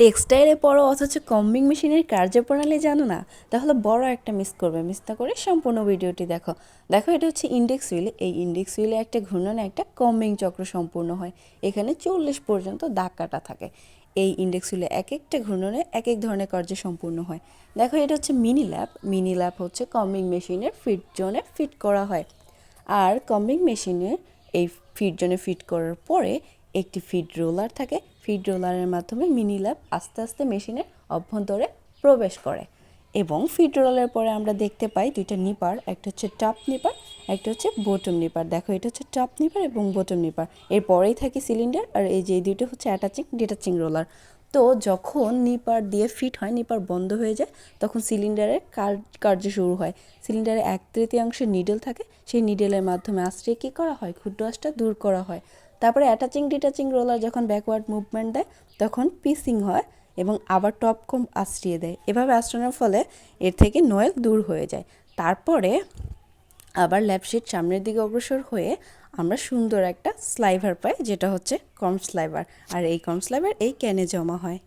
টেক্সটাইলে পড়ো অথচ কম্বিং মেশিনের কার্যপ্রণালী জানো না? তাহলে বড় একটা মিস করবে। মিস না করে সম্পূর্ণ ভিডিওটি দেখো। দেখো, এটা হচ্ছে ইন্ডেক্স হুইল। এই ইন্ডেক্স হুইলে একটা ঘূর্ণনে একটা কম্বিং চক্র সম্পূর্ণ হয়। এখানে 40 পর্যন্ত দাগ কাটা থাকে। এই ইন্ডেক্স হুইলে এক একটা ঘূর্ণনে এক এক ধরনের কার্য সম্পূর্ণ হয়। দেখো, এটা হচ্ছে মিনি ল্যাপ। মিনি ল্যাপ হচ্ছে কম্বিং মেশিনের ফিট জোনে ফিট করা হয়। আর কম্বিং মেশিনে এই ফিড জোনে ফিট করার পরে একটি ফিড রোলার থাকে। ফিড রোলারের মাধ্যমে মিনি ল্যাব আস্তে আস্তে মেশিনের অভ্যন্তরে প্রবেশ করে এবং ফিড রোলারের পরে আমরা দেখতে পাই দুইটা নিপার, একটা হচ্ছে টপ নিপার, একটা হচ্ছে বটম নিপার। দেখো, এটা হচ্ছে টপ নিপার এবং বটম নিপার। এরপরেই থাকে সিলিন্ডার, আর এই যে দুইটা হচ্ছে অ্যাটাচিং ডিটাচিং রোলার। তো যখন নিপার দিয়ে ফিট হয়, নিপার বন্ধ হয়ে যায়, তখন সিলিন্ডারের কার্য শুরু হয়। সিলিন্ডারে 1/3 নিডল থাকে। সেই নিডেলের মাধ্যমে আশ্রয় কী করা হয়, ক্ষুদ্র আঁশটা দূর করা হয়। তারপরে অ্যাটাচিং ডিটাচিং রোলার যখন ব্যাকওয়ার্ড মুভমেন্ট দেয়, তখন পিসিং হয় এবং আবার টপ কম আশ্রিয়ে দেয়। এভাবে আশ্রানোর ফলে এর থেকে নয়েল দূর হয়ে যায়। তারপরে আবার ল্যাপশিট সামনের দিকে অগ্রসর হয়ে আমরা সুন্দর একটা স্লাইভার পাই, যেটা হচ্ছে কর্ম স্লাইভার। আর এই কর্ম স্লাইভার এই ক্যানে জমা হয়।